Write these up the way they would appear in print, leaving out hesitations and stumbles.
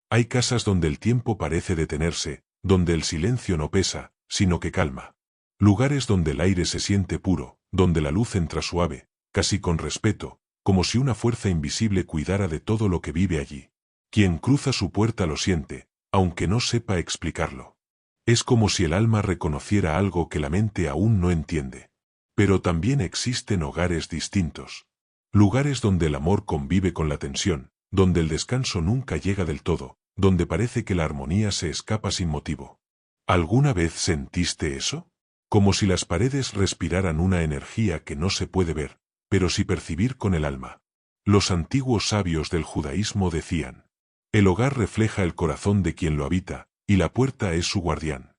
Hay casas donde el tiempo parece detenerse, donde el silencio no pesa, sino que calma. Lugares donde el aire se siente puro, donde la luz entra suave, casi con respeto, como si una fuerza invisible cuidara de todo lo que vive allí. Quien cruza su puerta lo siente, aunque no sepa explicarlo. Es como si el alma reconociera algo que la mente aún no entiende. Pero también existen hogares distintos. Lugares donde el amor convive con la tensión, donde el descanso nunca llega del todo, donde parece que la armonía se escapa sin motivo. ¿Alguna vez sentiste eso? Como si las paredes respiraran una energía que no se puede ver, pero sí percibir con el alma. Los antiguos sabios del judaísmo decían: el hogar refleja el corazón de quien lo habita, y la puerta es su guardián.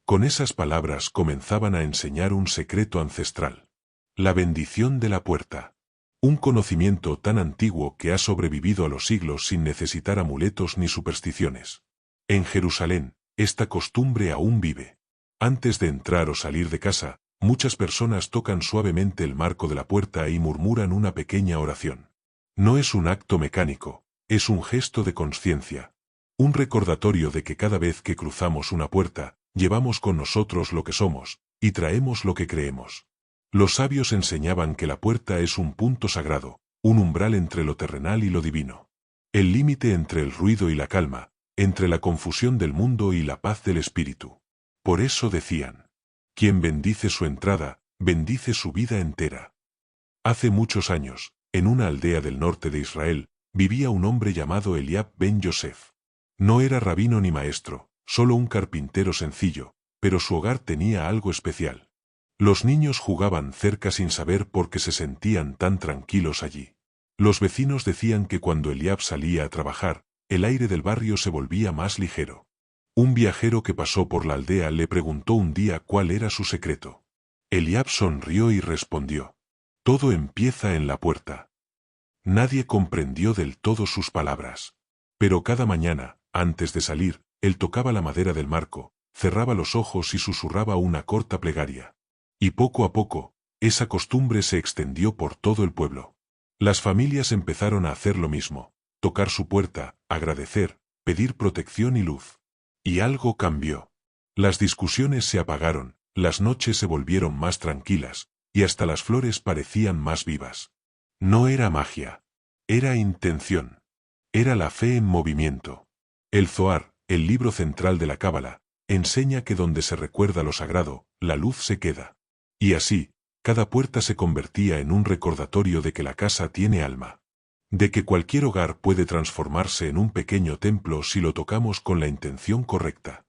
Con esas palabras comenzaban a enseñar un secreto ancestral. La bendición de la puerta. Un conocimiento tan antiguo que ha sobrevivido a los siglos sin necesitar amuletos ni supersticiones. En Jerusalén, esta costumbre aún vive. Antes de entrar o salir de casa, muchas personas tocan suavemente el marco de la puerta y murmuran una pequeña oración. No es un acto mecánico, es un gesto de conciencia. Un recordatorio de que cada vez que cruzamos una puerta, llevamos con nosotros lo que somos, y traemos lo que creemos. Los sabios enseñaban que la puerta es un punto sagrado, un umbral entre lo terrenal y lo divino. El límite entre el ruido y la calma, entre la confusión del mundo y la paz del espíritu. Por eso decían: quien bendice su entrada, bendice su vida entera. Hace muchos años, en una aldea del norte de Israel, vivía un hombre llamado Eliab ben Yosef. No era rabino ni maestro, solo un carpintero sencillo, pero su hogar tenía algo especial. Los niños jugaban cerca sin saber por qué se sentían tan tranquilos allí. Los vecinos decían que cuando Eliab salía a trabajar, el aire del barrio se volvía más ligero. Un viajero que pasó por la aldea le preguntó un día cuál era su secreto. Eliab sonrió y respondió: todo empieza en la puerta. Nadie comprendió del todo sus palabras. Pero cada mañana, antes de salir, él tocaba la madera del marco, cerraba los ojos y susurraba una corta plegaria. Y poco a poco, esa costumbre se extendió por todo el pueblo. Las familias empezaron a hacer lo mismo: tocar su puerta, agradecer, pedir protección y luz. Y algo cambió. Las discusiones se apagaron, las noches se volvieron más tranquilas, y hasta las flores parecían más vivas. No era magia. Era intención. Era la fe en movimiento. El Zohar, el libro central de la Cábala, enseña que donde se recuerda lo sagrado, la luz se queda. Y así, cada puerta se convertía en un recordatorio de que la casa tiene alma. De que cualquier hogar puede transformarse en un pequeño templo si lo tocamos con la intención correcta.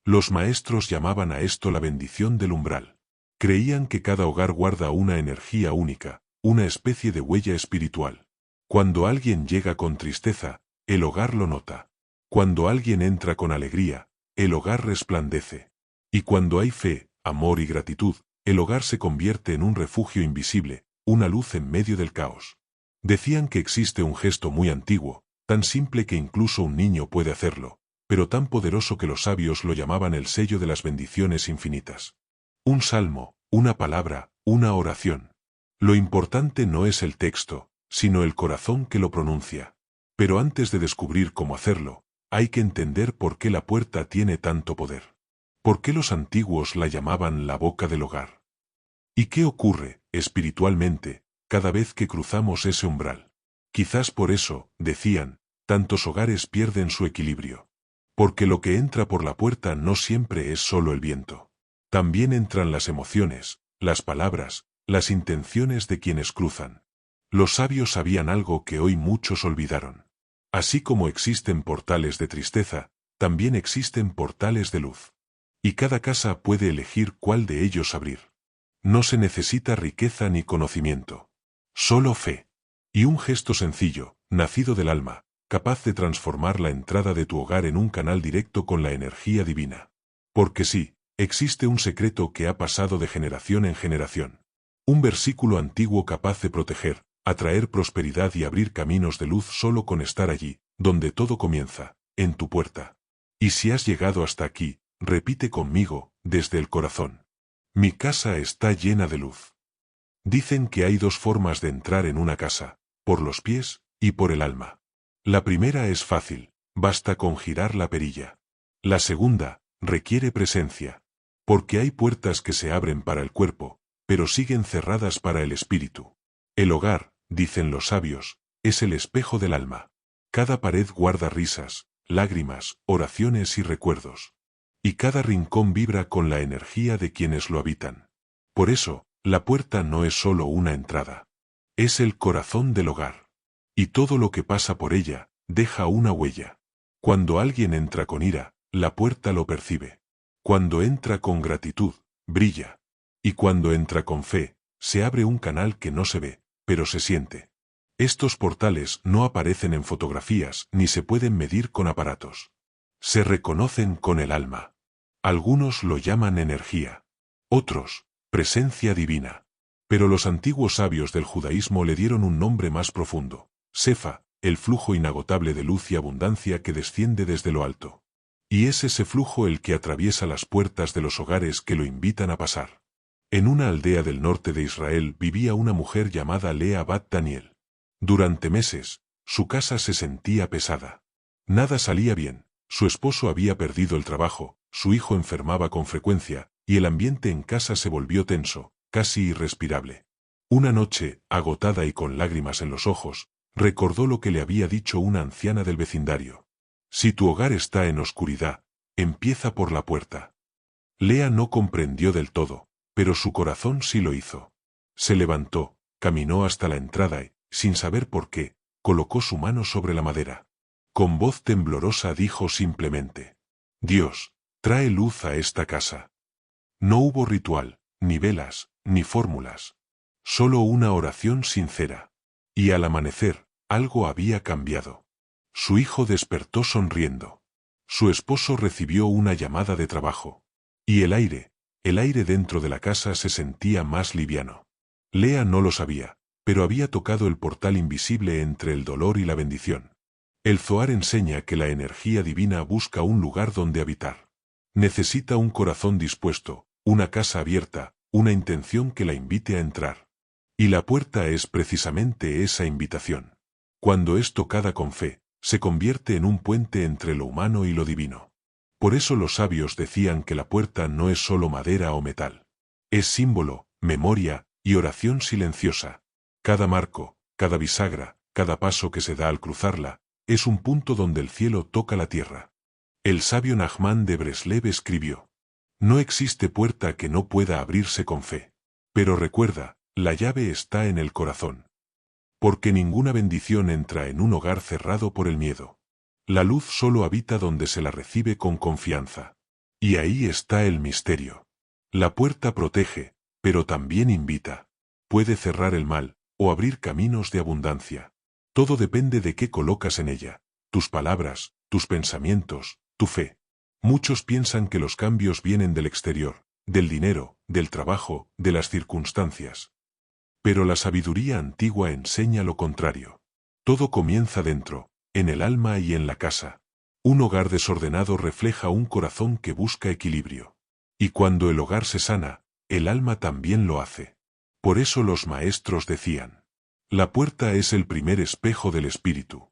Los maestros llamaban a esto la bendición del umbral. Creían que cada hogar guarda una energía única, una especie de huella espiritual. Cuando alguien llega con tristeza, el hogar lo nota. Cuando alguien entra con alegría, el hogar resplandece. Y cuando hay fe, amor y gratitud, el hogar se convierte en un refugio invisible, una luz en medio del caos. Decían que existe un gesto muy antiguo, tan simple que incluso un niño puede hacerlo, pero tan poderoso que los sabios lo llamaban el sello de las bendiciones infinitas. Un salmo, una palabra, una oración. Lo importante no es el texto, sino el corazón que lo pronuncia. Pero antes de descubrir cómo hacerlo, hay que entender por qué la puerta tiene tanto poder. ¿Por qué los antiguos la llamaban la boca del hogar? ¿Y qué ocurre, espiritualmente, cada vez que cruzamos ese umbral? Quizás por eso, decían, tantos hogares pierden su equilibrio. Porque lo que entra por la puerta no siempre es solo el viento. También entran las emociones, las palabras, las intenciones de quienes cruzan. Los sabios sabían algo que hoy muchos olvidaron. Así como existen portales de tristeza, también existen portales de luz. Y cada casa puede elegir cuál de ellos abrir. No se necesita riqueza ni conocimiento. Solo fe. Y un gesto sencillo, nacido del alma, capaz de transformar la entrada de tu hogar en un canal directo con la energía divina. Porque sí, existe un secreto que ha pasado de generación en generación. Un versículo antiguo capaz de proteger, atraer prosperidad y abrir caminos de luz solo con estar allí, donde todo comienza, en tu puerta. Y si has llegado hasta aquí, repite conmigo, desde el corazón: mi casa está llena de luz. Dicen que hay dos formas de entrar en una casa: por los pies y por el alma. La primera es fácil: basta con girar la perilla. La segunda, requiere presencia. Porque hay puertas que se abren para el cuerpo, pero siguen cerradas para el espíritu. El hogar, dicen los sabios, es el espejo del alma. Cada pared guarda risas, lágrimas, oraciones y recuerdos. Y cada rincón vibra con la energía de quienes lo habitan. Por eso, la puerta no es solo una entrada. Es el corazón del hogar. Y todo lo que pasa por ella, deja una huella. Cuando alguien entra con ira, la puerta lo percibe. Cuando entra con gratitud, brilla. Y cuando entra con fe, se abre un canal que no se ve, pero se siente. Estos portales no aparecen en fotografías ni se pueden medir con aparatos. Se reconocen con el alma. Algunos lo llaman energía. Otros, presencia divina. Pero los antiguos sabios del judaísmo le dieron un nombre más profundo. Sefa, el flujo inagotable de luz y abundancia que desciende desde lo alto. Y es ese flujo el que atraviesa las puertas de los hogares que lo invitan a pasar. En una aldea del norte de Israel vivía una mujer llamada Lea Bat Daniel. Durante meses, su casa se sentía pesada. Nada salía bien, su esposo había perdido el trabajo, su hijo enfermaba con frecuencia, y el ambiente en casa se volvió tenso, casi irrespirable. Una noche, agotada y con lágrimas en los ojos, recordó lo que le había dicho una anciana del vecindario. Si tu hogar está en oscuridad, empieza por la puerta. Lea no comprendió del todo, pero su corazón sí lo hizo. Se levantó, caminó hasta la entrada y, sin saber por qué, colocó su mano sobre la madera. Con voz temblorosa dijo simplemente: Dios, trae luz a esta casa. No hubo ritual, ni velas, ni fórmulas. Solo una oración sincera. Y al amanecer, algo había cambiado. Su hijo despertó sonriendo. Su esposo recibió una llamada de trabajo. Y el aire dentro de la casa se sentía más liviano. Lea no lo sabía, pero había tocado el portal invisible entre el dolor y la bendición. El Zohar enseña que la energía divina busca un lugar donde habitar. Necesita un corazón dispuesto, una casa abierta, una intención que la invite a entrar. Y la puerta es precisamente esa invitación. Cuando es tocada con fe, se convierte en un puente entre lo humano y lo divino. Por eso los sabios decían que la puerta no es solo madera o metal. Es símbolo, memoria y oración silenciosa. Cada marco, cada bisagra, cada paso que se da al cruzarla, es un punto donde el cielo toca la tierra. El sabio Nachman de Breslev escribió: No existe puerta que no pueda abrirse con fe. Pero recuerda, la llave está en el corazón. Porque ninguna bendición entra en un hogar cerrado por el miedo. La luz solo habita donde se la recibe con confianza. Y ahí está el misterio. La puerta protege, pero también invita. Puede cerrar el mal, o abrir caminos de abundancia. Todo depende de qué colocas en ella, tus palabras, tus pensamientos, tu fe. Muchos piensan que los cambios vienen del exterior, del dinero, del trabajo, de las circunstancias. Pero la sabiduría antigua enseña lo contrario. Todo comienza dentro, en el alma y en la casa. Un hogar desordenado refleja un corazón que busca equilibrio. Y cuando el hogar se sana, el alma también lo hace. Por eso los maestros decían: la puerta es el primer espejo del espíritu.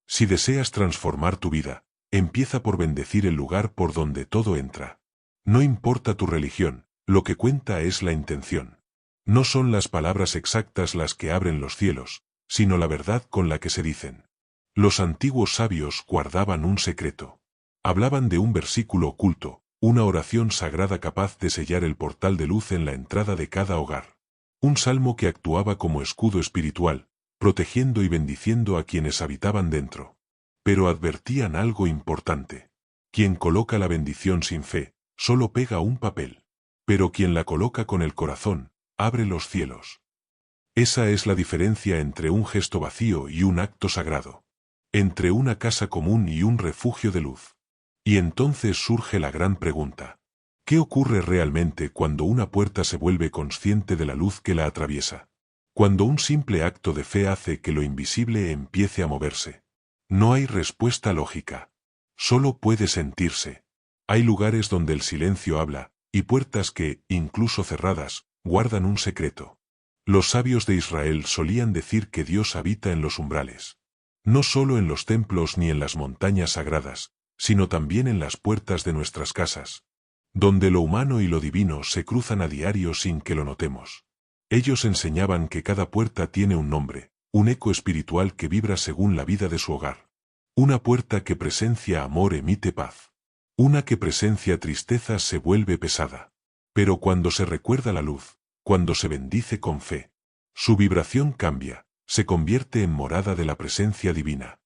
Si deseas transformar tu vida, empieza por bendecir el lugar por donde todo entra. No importa tu religión, lo que cuenta es la intención. No son las palabras exactas las que abren los cielos, sino la verdad con la que se dicen. Los antiguos sabios guardaban un secreto. Hablaban de un versículo oculto, una oración sagrada capaz de sellar el portal de luz en la entrada de cada hogar. Un salmo que actuaba como escudo espiritual, protegiendo y bendiciendo a quienes habitaban dentro. Pero advertían algo importante. Quien coloca la bendición sin fe, solo pega un papel. Pero quien la coloca con el corazón, abre los cielos. Esa es la diferencia entre un gesto vacío y un acto sagrado. Entre una casa común y un refugio de luz. Y entonces surge la gran pregunta. ¿Qué ocurre realmente cuando una puerta se vuelve consciente de la luz que la atraviesa? Cuando un simple acto de fe hace que lo invisible empiece a moverse. No hay respuesta lógica. Solo puede sentirse. Hay lugares donde el silencio habla, y puertas que, incluso cerradas, guardan un secreto. Los sabios de Israel solían decir que Dios habita en los umbrales. No solo en los templos ni en las montañas sagradas, sino también en las puertas de nuestras casas, donde lo humano y lo divino se cruzan a diario sin que lo notemos. Ellos enseñaban que cada puerta tiene un nombre, un eco espiritual que vibra según la vida de su hogar. Una puerta que presencia amor emite paz. Una que presencia tristeza se vuelve pesada. Pero cuando se recuerda la luz, cuando se bendice con fe, su vibración cambia, se convierte en morada de la presencia divina.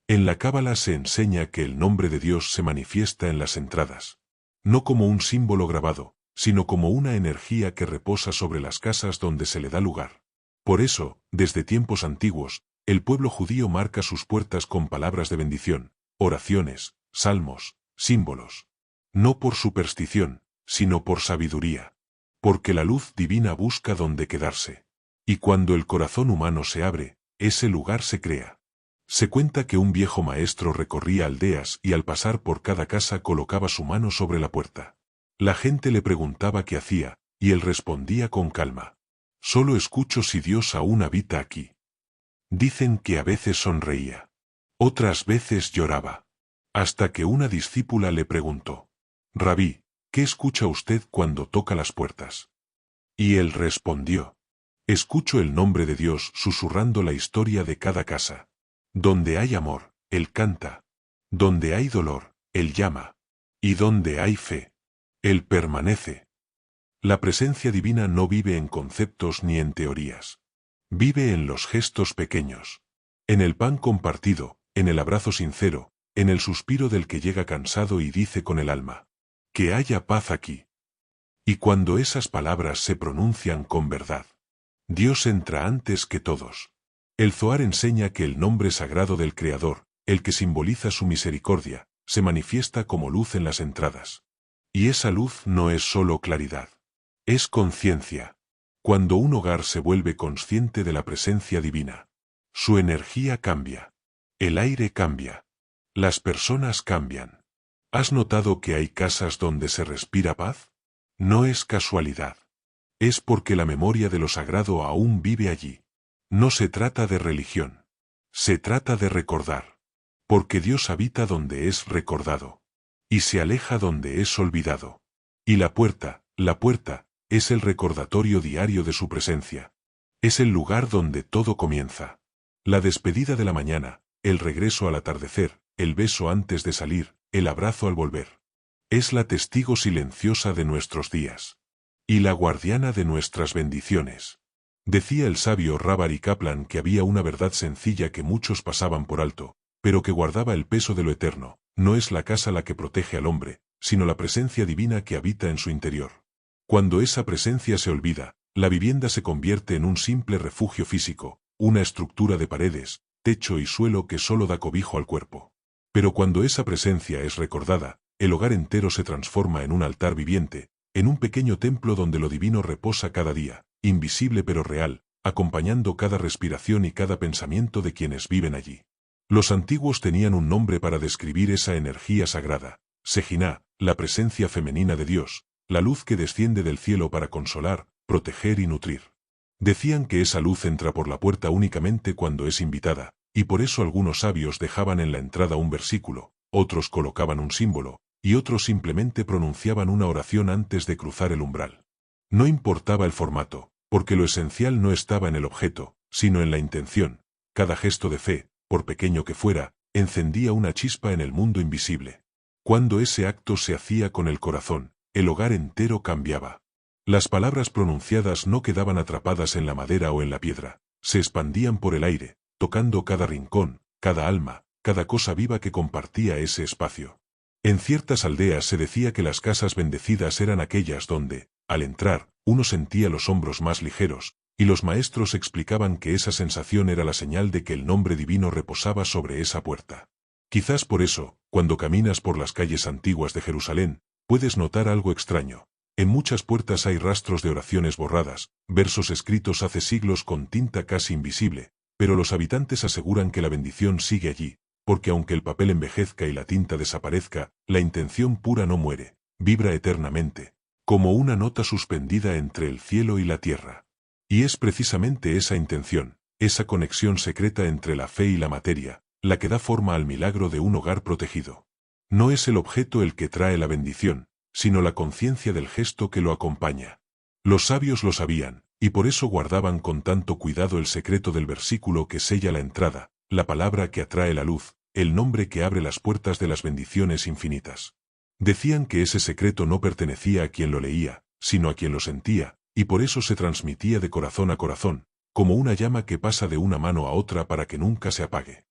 En la Cábala se enseña que el nombre de Dios se manifiesta en las entradas. No como un símbolo grabado, sino como una energía que reposa sobre las casas donde se le da lugar. Por eso, desde tiempos antiguos, el pueblo judío marca sus puertas con palabras de bendición, oraciones, salmos, símbolos. No por superstición, sino por sabiduría. Porque la luz divina busca donde quedarse. Y cuando el corazón humano se abre, ese lugar se crea. Se cuenta que un viejo maestro recorría aldeas y al pasar por cada casa colocaba su mano sobre la puerta. La gente le preguntaba qué hacía, y él respondía con calma: solo escucho si Dios aún habita aquí. Dicen que a veces sonreía. Otras veces lloraba. Hasta que una discípula le preguntó: Rabí, ¿qué escucha usted cuando toca las puertas? Y él respondió: escucho el nombre de Dios susurrando la historia de cada casa. Donde hay amor, Él canta. Donde hay dolor, Él llama. Y donde hay fe, Él permanece. La presencia divina no vive en conceptos ni en teorías. Vive en los gestos pequeños. En el pan compartido, en el abrazo sincero, en el suspiro del que llega cansado y dice con el alma: que haya paz aquí. Y cuando esas palabras se pronuncian con verdad, Dios entra antes que todos. El Zohar enseña que el nombre sagrado del Creador, el que simboliza su misericordia, se manifiesta como luz en las entradas. Y esa luz no es solo claridad. Es conciencia. Cuando un hogar se vuelve consciente de la presencia divina, su energía cambia. El aire cambia. Las personas cambian. ¿Has notado que hay casas donde se respira paz? No es casualidad. Es porque la memoria de lo sagrado aún vive allí. No se trata de religión. Se trata de recordar. Porque Dios habita donde es recordado. Y se aleja donde es olvidado. Y la puerta, es el recordatorio diario de su presencia. Es el lugar donde todo comienza. La despedida de la mañana, el regreso al atardecer, el beso antes de salir, el abrazo al volver. Es la testigo silenciosa de nuestros días. Y la guardiana de nuestras bendiciones. Decía el sabio Rabbi Kaplan que había una verdad sencilla que muchos pasaban por alto, pero que guardaba el peso de lo eterno: no es la casa la que protege al hombre, sino la presencia divina que habita en su interior. Cuando esa presencia se olvida, la vivienda se convierte en un simple refugio físico, una estructura de paredes, techo y suelo que solo da cobijo al cuerpo. Pero cuando esa presencia es recordada, el hogar entero se transforma en un altar viviente, en un pequeño templo donde lo divino reposa cada día, invisible pero real, acompañando cada respiración y cada pensamiento de quienes viven allí. Los antiguos tenían un nombre para describir esa energía sagrada: Sejiná, la presencia femenina de Dios, la luz que desciende del cielo para consolar, proteger y nutrir. Decían que esa luz entra por la puerta únicamente cuando es invitada, y por eso algunos sabios dejaban en la entrada un versículo, otros colocaban un símbolo, y otros simplemente pronunciaban una oración antes de cruzar el umbral. No importaba el formato, porque lo esencial no estaba en el objeto, sino en la intención. Cada gesto de fe, por pequeño que fuera, encendía una chispa en el mundo invisible. Cuando ese acto se hacía con el corazón, el hogar entero cambiaba. Las palabras pronunciadas no quedaban atrapadas en la madera o en la piedra, se expandían por el aire, tocando cada rincón, cada alma, cada cosa viva que compartía ese espacio. En ciertas aldeas se decía que las casas bendecidas eran aquellas donde, al entrar, uno sentía los hombros más ligeros, y los maestros explicaban que esa sensación era la señal de que el nombre divino reposaba sobre esa puerta. Quizás por eso, cuando caminas por las calles antiguas de Jerusalén, puedes notar algo extraño. En muchas puertas hay rastros de oraciones borradas, versos escritos hace siglos con tinta casi invisible, pero los habitantes aseguran que la bendición sigue allí, porque aunque el papel envejezca y la tinta desaparezca, la intención pura no muere, vibra eternamente, como una nota suspendida entre el cielo y la tierra. Y es precisamente esa intención, esa conexión secreta entre la fe y la materia, la que da forma al milagro de un hogar protegido. No es el objeto el que trae la bendición, sino la conciencia del gesto que lo acompaña. Los sabios lo sabían, y por eso guardaban con tanto cuidado el secreto del versículo que sella la entrada, la palabra que atrae la luz, el nombre que abre las puertas de las bendiciones infinitas. Decían que ese secreto no pertenecía a quien lo leía, sino a quien lo sentía, y por eso se transmitía de corazón a corazón, como una llama que pasa de una mano a otra para que nunca se apague.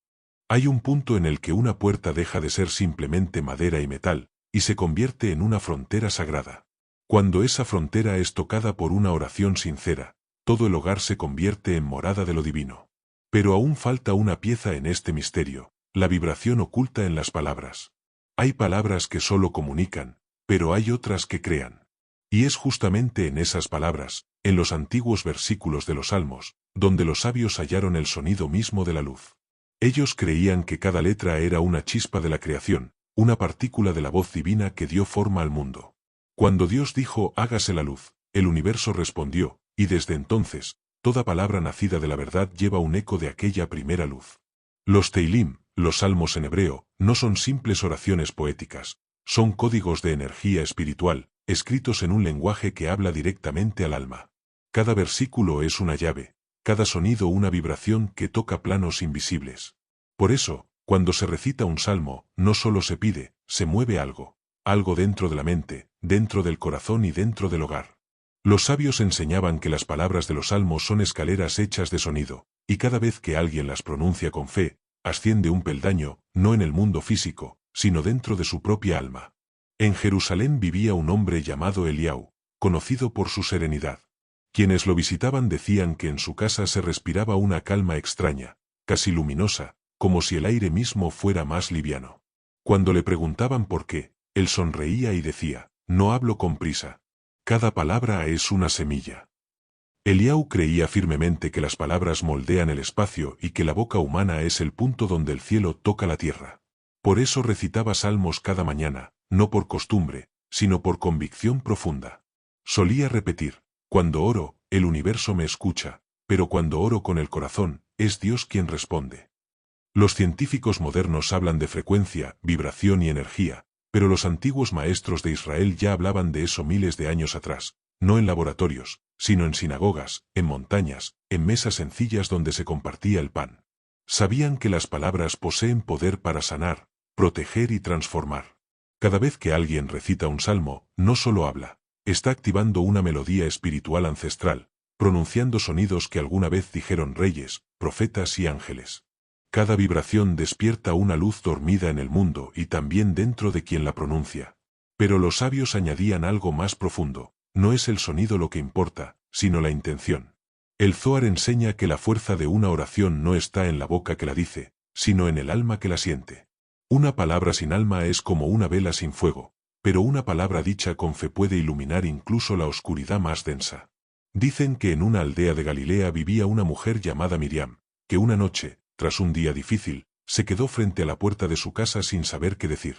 Hay un punto en el que una puerta deja de ser simplemente madera y metal, y se convierte en una frontera sagrada. Cuando esa frontera es tocada por una oración sincera, todo el hogar se convierte en morada de lo divino. Pero aún falta una pieza en este misterio, la vibración oculta en las palabras. Hay palabras que solo comunican, pero hay otras que crean. Y es justamente en esas palabras, en los antiguos versículos de los Salmos, donde los sabios hallaron el sonido mismo de la luz. Ellos creían que cada letra era una chispa de la creación, una partícula de la voz divina que dio forma al mundo. Cuando Dios dijo, hágase la luz, el universo respondió, y desde entonces, toda palabra nacida de la verdad lleva un eco de aquella primera luz. Los Teilim, los salmos en hebreo, no son simples oraciones poéticas, son códigos de energía espiritual, escritos en un lenguaje que habla directamente al alma. Cada versículo es una llave, cada sonido una vibración que toca planos invisibles. Por eso, cuando se recita un salmo, no solo se pide, se mueve algo dentro de la mente, dentro del corazón y dentro del hogar. Los sabios enseñaban que las palabras de los salmos son escaleras hechas de sonido, y cada vez que alguien las pronuncia con fe, asciende un peldaño, no en el mundo físico, sino dentro de su propia alma. En Jerusalén vivía un hombre llamado Eliau, conocido por su serenidad. Quienes lo visitaban decían que en su casa se respiraba una calma extraña, casi luminosa, como si el aire mismo fuera más liviano. Cuando le preguntaban por qué, él sonreía y decía, no hablo con prisa. Cada palabra es una semilla. Eliau creía firmemente que las palabras moldean el espacio y que la boca humana es el punto donde el cielo toca la tierra. Por eso recitaba salmos cada mañana, no por costumbre, sino por convicción profunda. Solía repetir, cuando oro, el universo me escucha, pero cuando oro con el corazón, es Dios quien responde. Los científicos modernos hablan de frecuencia, vibración y energía, pero los antiguos maestros de Israel ya hablaban de eso miles de años atrás, no en laboratorios, sino en sinagogas, en montañas, en mesas sencillas donde se compartía el pan. Sabían que las palabras poseen poder para sanar, proteger y transformar. Cada vez que alguien recita un salmo, no solo habla, está activando una melodía espiritual ancestral, pronunciando sonidos que alguna vez dijeron reyes, profetas y ángeles. Cada vibración despierta una luz dormida en el mundo y también dentro de quien la pronuncia. Pero los sabios añadían algo más profundo, no es el sonido lo que importa, sino la intención. El Zohar enseña que la fuerza de una oración no está en la boca que la dice, sino en el alma que la siente. Una palabra sin alma es como una vela sin fuego, pero una palabra dicha con fe puede iluminar incluso la oscuridad más densa. Dicen que en una aldea de Galilea vivía una mujer llamada Miriam, que una noche, tras un día difícil, se quedó frente a la puerta de su casa sin saber qué decir.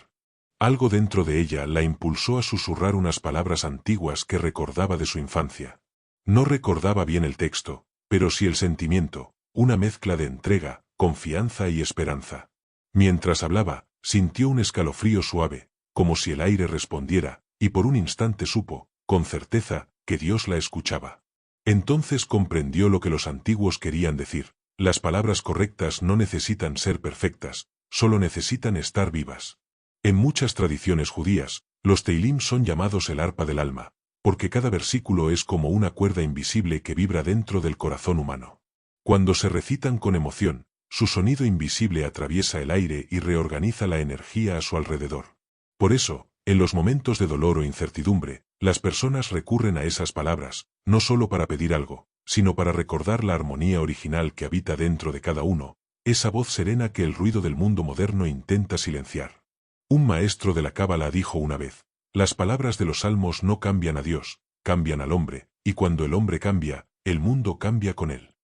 Algo dentro de ella la impulsó a susurrar unas palabras antiguas que recordaba de su infancia. No recordaba bien el texto, pero sí el sentimiento, una mezcla de entrega, confianza y esperanza. Mientras hablaba, sintió un escalofrío suave, como si el aire respondiera, y por un instante supo, con certeza, que Dios la escuchaba. Entonces comprendió lo que los antiguos querían decir. Las palabras correctas no necesitan ser perfectas, solo necesitan estar vivas. En muchas tradiciones judías, los Teilim son llamados el arpa del alma, porque cada versículo es como una cuerda invisible que vibra dentro del corazón humano. Cuando se recitan con emoción, su sonido invisible atraviesa el aire y reorganiza la energía a su alrededor. Por eso, en los momentos de dolor o incertidumbre, las personas recurren a esas palabras, no solo para pedir algo, sino para recordar la armonía original que habita dentro de cada uno, esa voz serena que el ruido del mundo moderno intenta silenciar. Un maestro de la Cábala dijo una vez, las palabras de los salmos no cambian a Dios, cambian al hombre, y cuando el hombre cambia, el mundo cambia con él.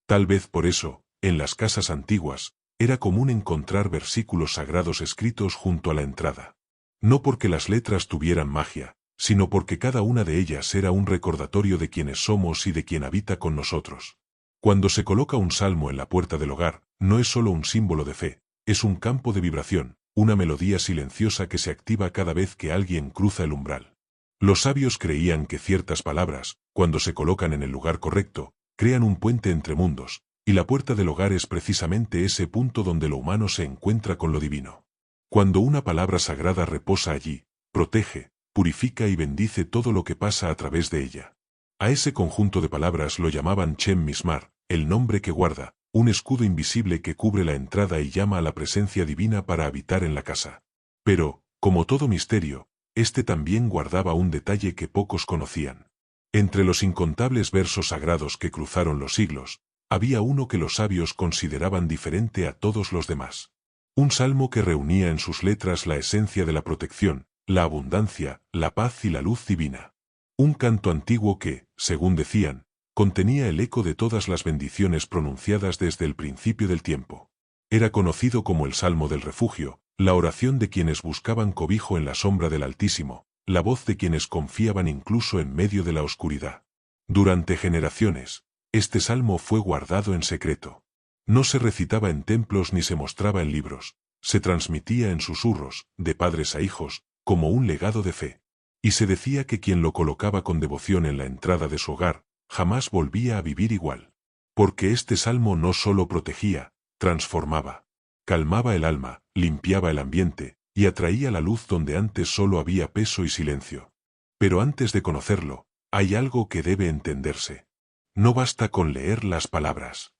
Tal vez por eso, en las casas antiguas, era común encontrar versículos sagrados escritos junto a la entrada. No porque las letras tuvieran magia, sino porque cada una de ellas era un recordatorio de quiénes somos y de quien habita con nosotros. Cuando se coloca un salmo en la puerta del hogar, no es solo un símbolo de fe, es un campo de vibración, una melodía silenciosa que se activa cada vez que alguien cruza el umbral. Los sabios creían que ciertas palabras, cuando se colocan en el lugar correcto, crean un puente entre mundos, y la puerta del hogar es precisamente ese punto donde lo humano se encuentra con lo divino. Cuando una palabra sagrada reposa allí, protege, purifica y bendice todo lo que pasa a través de ella. A ese conjunto de palabras lo llamaban Shem Mismar, el nombre que guarda, un escudo invisible que cubre la entrada y llama a la presencia divina para habitar en la casa. Pero, como todo misterio, este también guardaba un detalle que pocos conocían. Entre los incontables versos sagrados que cruzaron los siglos, había uno que los sabios consideraban diferente a todos los demás. Un salmo que reunía en sus letras la esencia de la protección, la abundancia, la paz y la luz divina. Un canto antiguo que, según decían, contenía el eco de todas las bendiciones pronunciadas desde el principio del tiempo. Era conocido como el Salmo del Refugio, la oración de quienes buscaban cobijo en la sombra del Altísimo, la voz de quienes confiaban incluso en medio de la oscuridad. Durante generaciones, este salmo fue guardado en secreto. No se recitaba en templos ni se mostraba en libros, se transmitía en susurros, de padres a hijos, como un legado de fe. Y se decía que quien lo colocaba con devoción en la entrada de su hogar, jamás volvía a vivir igual. Porque este salmo no solo protegía, transformaba. Calmaba el alma, limpiaba el ambiente, y atraía la luz donde antes solo había peso y silencio. Pero antes de conocerlo, hay algo que debe entenderse. No basta con leer las palabras.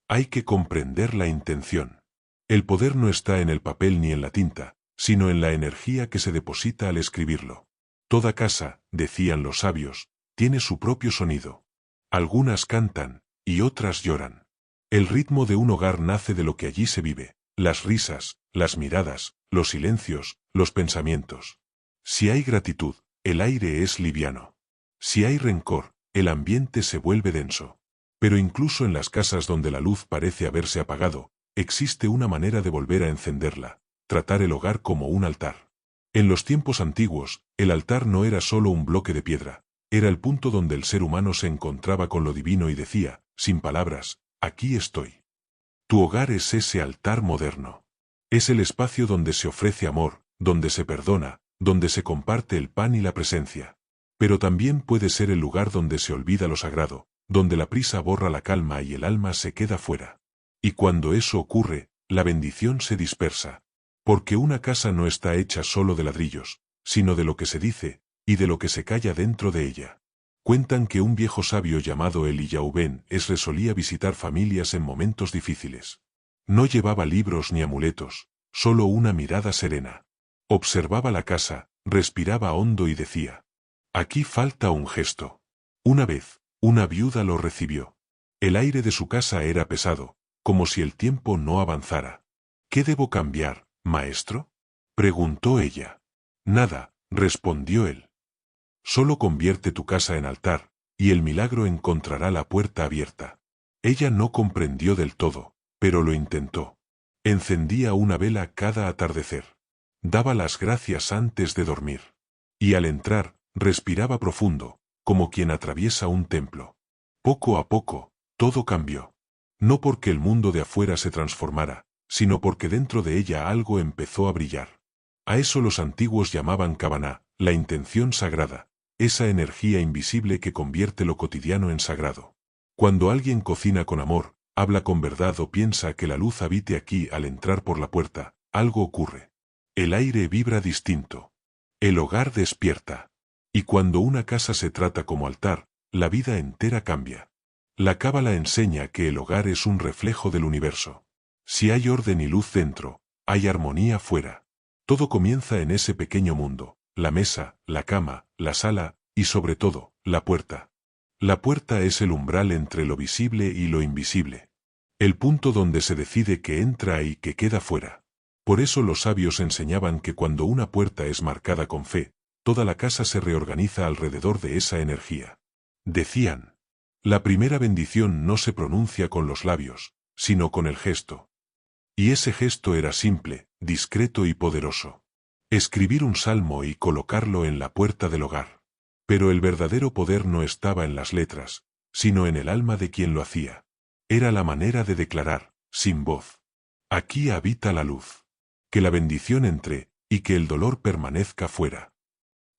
Hay que comprender la intención. El poder no está en el papel ni en la tinta, sino en la energía que se deposita al escribirlo. Toda casa, decían los sabios, tiene su propio sonido. Algunas cantan, y otras lloran. El ritmo de un hogar nace de lo que allí se vive. Las risas, las miradas, los silencios, los pensamientos. Si hay gratitud, el aire es liviano. Si hay rencor, el ambiente se vuelve denso. Pero incluso en las casas donde la luz parece haberse apagado, existe una manera de volver a encenderla, tratar el hogar como un altar. En los tiempos antiguos, el altar no era solo un bloque de piedra, era el punto donde el ser humano se encontraba con lo divino y decía, sin palabras, aquí estoy. Tu hogar es ese altar moderno. Es el espacio donde se ofrece amor, donde se perdona, donde se comparte el pan y la presencia. Pero también puede ser el lugar donde se olvida lo sagrado, donde la prisa borra la calma y el alma se queda fuera. Y cuando eso ocurre, la bendición se dispersa. Porque una casa no está hecha solo de ladrillos, sino de lo que se dice, y de lo que se calla dentro de ella. Cuentan que un viejo sabio llamado Eliyahu ben Esra solía visitar familias en momentos difíciles. No llevaba libros ni amuletos, solo una mirada serena. Observaba la casa, respiraba hondo y decía: aquí falta un gesto. Una vez, una viuda lo recibió. El aire de su casa era pesado, como si el tiempo no avanzara. ¿Qué debo cambiar, maestro?, preguntó ella. Nada, respondió él. Solo convierte tu casa en altar, y el milagro encontrará la puerta abierta. Ella no comprendió del todo, pero lo intentó. Encendía una vela cada atardecer. Daba las gracias antes de dormir. Y al entrar, respiraba profundo, como quien atraviesa un templo. Poco a poco, todo cambió. No porque el mundo de afuera se transformara, sino porque dentro de ella algo empezó a brillar. A eso los antiguos llamaban Kavaná, la intención sagrada, esa energía invisible que convierte lo cotidiano en sagrado. Cuando alguien cocina con amor, habla con verdad o piensa que la luz habite aquí al entrar por la puerta, algo ocurre. El aire vibra distinto. El hogar despierta. Y cuando una casa se trata como altar, la vida entera cambia. La Cábala enseña que el hogar es un reflejo del universo. Si hay orden y luz dentro, hay armonía fuera. Todo comienza en ese pequeño mundo, la mesa, la cama, la sala, y sobre todo, la puerta. La puerta es el umbral entre lo visible y lo invisible. El punto donde se decide qué entra y qué queda fuera. Por eso los sabios enseñaban que cuando una puerta es marcada con fe, toda la casa se reorganiza alrededor de esa energía. Decían: la primera bendición no se pronuncia con los labios, sino con el gesto. Y ese gesto era simple, discreto y poderoso. Escribir un salmo y colocarlo en la puerta del hogar. Pero el verdadero poder no estaba en las letras, sino en el alma de quien lo hacía. Era la manera de declarar, sin voz: Aquí habita la luz. Que la bendición entre, y que el dolor permanezca fuera.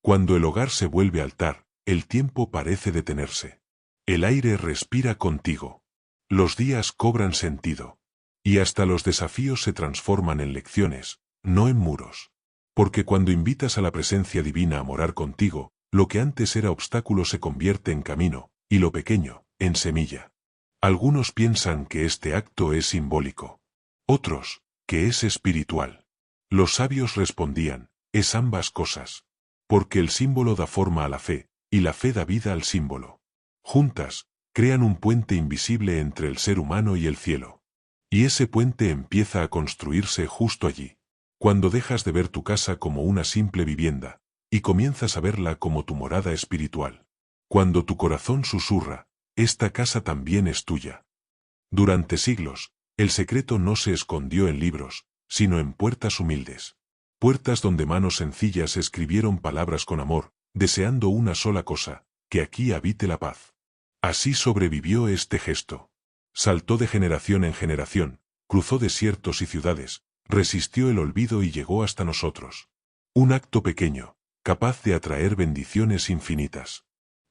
Cuando el hogar se vuelve altar, el tiempo parece detenerse. El aire respira contigo. Los días cobran sentido. Y hasta los desafíos se transforman en lecciones, no en muros. Porque cuando invitas a la presencia divina a morar contigo, lo que antes era obstáculo se convierte en camino, y lo pequeño, en semilla. Algunos piensan que este acto es simbólico. Otros, que es espiritual. Los sabios respondían, es ambas cosas. Porque el símbolo da forma a la fe, y la fe da vida al símbolo. Juntas, crean un puente invisible entre el ser humano y el cielo. Y ese puente empieza a construirse justo allí. Cuando dejas de ver tu casa como una simple vivienda, y comienzas a verla como tu morada espiritual. Cuando tu corazón susurra, esta casa también es tuya. Durante siglos, el secreto no se escondió en libros, sino en puertas humildes. Puertas donde manos sencillas escribieron palabras con amor, deseando una sola cosa, que aquí habite la paz. Así sobrevivió este gesto. Saltó de generación en generación, cruzó desiertos y ciudades, resistió el olvido y llegó hasta nosotros. Un acto pequeño, capaz de atraer bendiciones infinitas.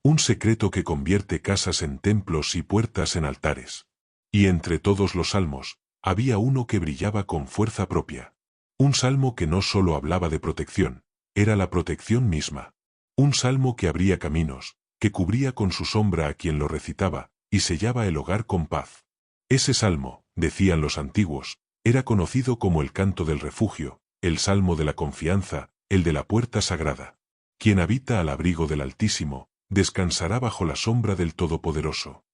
Un secreto que convierte casas en templos y puertas en altares. Y entre todos los salmos, había uno que brillaba con fuerza propia. Un salmo que no solo hablaba de protección, era la protección misma. Un salmo que abría caminos, que cubría con su sombra a quien lo recitaba, y sellaba el hogar con paz. Ese salmo, decían los antiguos, era conocido como el canto del refugio, el salmo de la confianza, el de la puerta sagrada. Quien habita al abrigo del Altísimo, descansará bajo la sombra del Todopoderoso.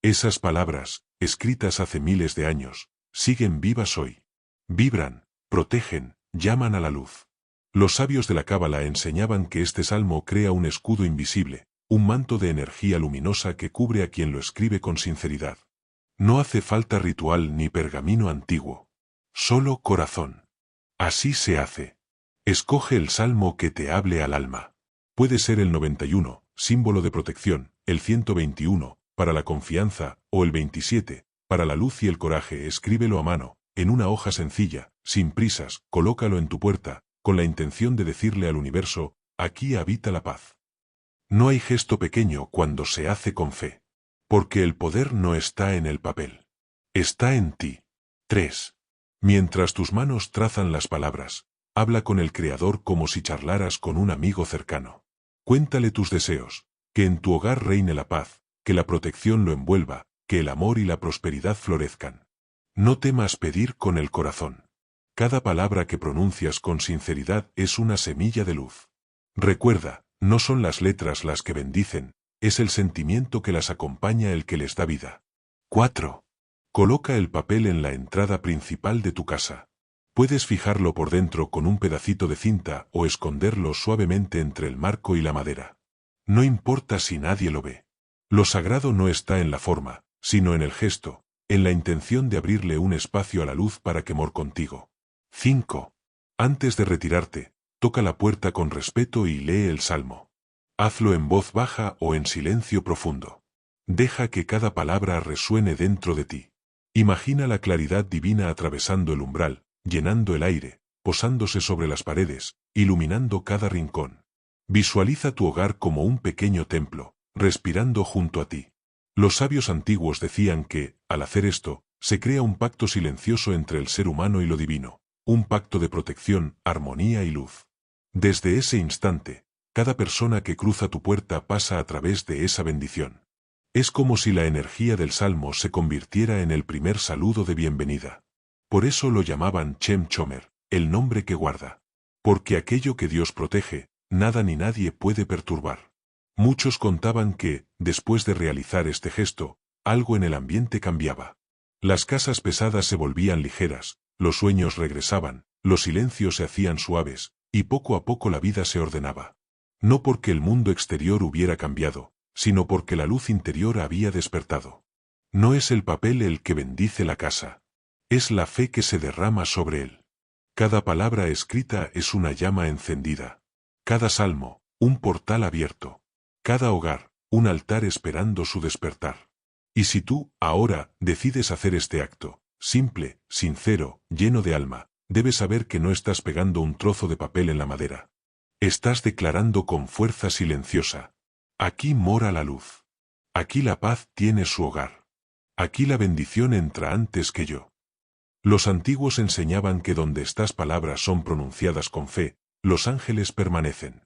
Esas palabras, escritas hace miles de años, siguen vivas hoy. Vibran, protegen, llaman a la luz. Los sabios de la Cábala enseñaban que este salmo crea un escudo invisible, un manto de energía luminosa que cubre a quien lo escribe con sinceridad. No hace falta ritual ni pergamino antiguo. Solo corazón. Así se hace. Escoge el salmo que te hable al alma. Puede ser el 91, símbolo de protección, el 121, para la confianza, o el 27, para la luz y el coraje. Escríbelo a mano, en una hoja sencilla, sin prisas, colócalo en tu puerta, con la intención de decirle al universo, aquí habita la paz. No hay gesto pequeño cuando se hace con fe. Porque el poder no está en el papel. Está en ti. 3. Mientras tus manos trazan las palabras, habla con el Creador como si charlaras con un amigo cercano. Cuéntale tus deseos, que en tu hogar reine la paz, que la protección lo envuelva, que el amor y la prosperidad florezcan. No temas pedir con el corazón. Cada palabra que pronuncias con sinceridad es una semilla de luz. Recuerda, no son las letras las que bendicen, es el sentimiento que las acompaña el que les da vida. 4. Coloca el papel en la entrada principal de tu casa. Puedes fijarlo por dentro con un pedacito de cinta o esconderlo suavemente entre el marco y la madera. No importa si nadie lo ve. Lo sagrado no está en la forma, sino en el gesto, en la intención de abrirle un espacio a la luz para que mor contigo. 5. Antes de retirarte, toca la puerta con respeto y lee el salmo. Hazlo en voz baja o en silencio profundo. Deja que cada palabra resuene dentro de ti. Imagina la claridad divina atravesando el umbral, llenando el aire, posándose sobre las paredes, iluminando cada rincón. Visualiza tu hogar como un pequeño templo, respirando junto a ti. Los sabios antiguos decían que, al hacer esto, se crea un pacto silencioso entre el ser humano y lo divino, un pacto de protección, armonía y luz. Desde ese instante, cada persona que cruza tu puerta pasa a través de esa bendición. Es como si la energía del salmo se convirtiera en el primer saludo de bienvenida. Por eso lo llamaban Shem Chomer, el nombre que guarda. Porque aquello que Dios protege, nada ni nadie puede perturbar. Muchos contaban que, después de realizar este gesto, algo en el ambiente cambiaba. Las casas pesadas se volvían ligeras, los sueños regresaban, los silencios se hacían suaves, y poco a poco la vida se ordenaba. No porque el mundo exterior hubiera cambiado, sino porque la luz interior había despertado. No es el papel el que bendice la casa. Es la fe que se derrama sobre él. Cada palabra escrita es una llama encendida. Cada salmo, un portal abierto. Cada hogar, un altar esperando su despertar. Y si tú, ahora, decides hacer este acto, simple, sincero, lleno de alma, debes saber que no estás pegando un trozo de papel en la madera. Estás declarando con fuerza silenciosa: aquí mora la luz. Aquí la paz tiene su hogar. Aquí la bendición entra antes que yo. Los antiguos enseñaban que donde estas palabras son pronunciadas con fe, los ángeles permanecen.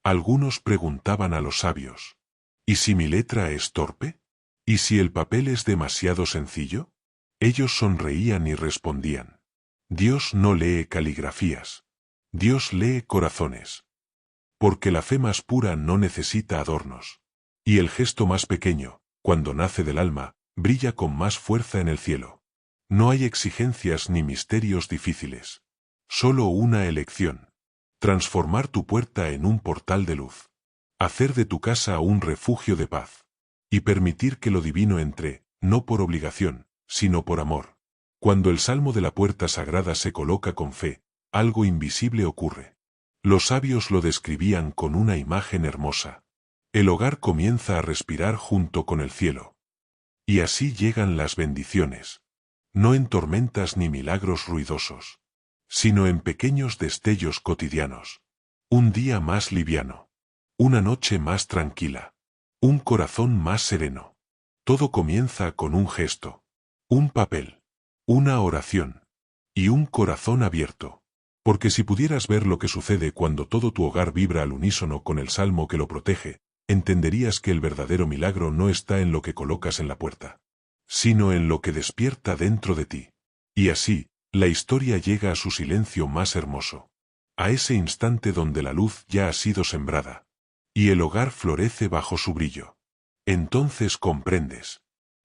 Algunos preguntaban a los sabios: ¿y si mi letra es torpe? ¿Y si el papel es demasiado sencillo? Ellos sonreían y respondían: Dios no lee caligrafías. Dios lee corazones. Porque la fe más pura no necesita adornos. Y el gesto más pequeño, cuando nace del alma, brilla con más fuerza en el cielo. No hay exigencias ni misterios difíciles. Solo una elección: transformar tu puerta en un portal de luz. Hacer de tu casa un refugio de paz. Y permitir que lo divino entre, no por obligación, sino por amor. Cuando el salmo de la puerta sagrada se coloca con fe, algo invisible ocurre. Los sabios lo describían con una imagen hermosa. El hogar comienza a respirar junto con el cielo. Y así llegan las bendiciones. No en tormentas ni milagros ruidosos, sino en pequeños destellos cotidianos. Un día más liviano. Una noche más tranquila. Un corazón más sereno. Todo comienza con un gesto. Un papel. Una oración. Y un corazón abierto. Porque si pudieras ver lo que sucede cuando todo tu hogar vibra al unísono con el salmo que lo protege, entenderías que el verdadero milagro no está en lo que colocas en la puerta, sino en lo que despierta dentro de ti. Y así, la historia llega a su silencio más hermoso. A ese instante donde la luz ya ha sido sembrada. Y el hogar florece bajo su brillo. Entonces comprendes.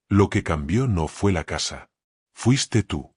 Lo que cambió no fue la casa. Fuiste tú.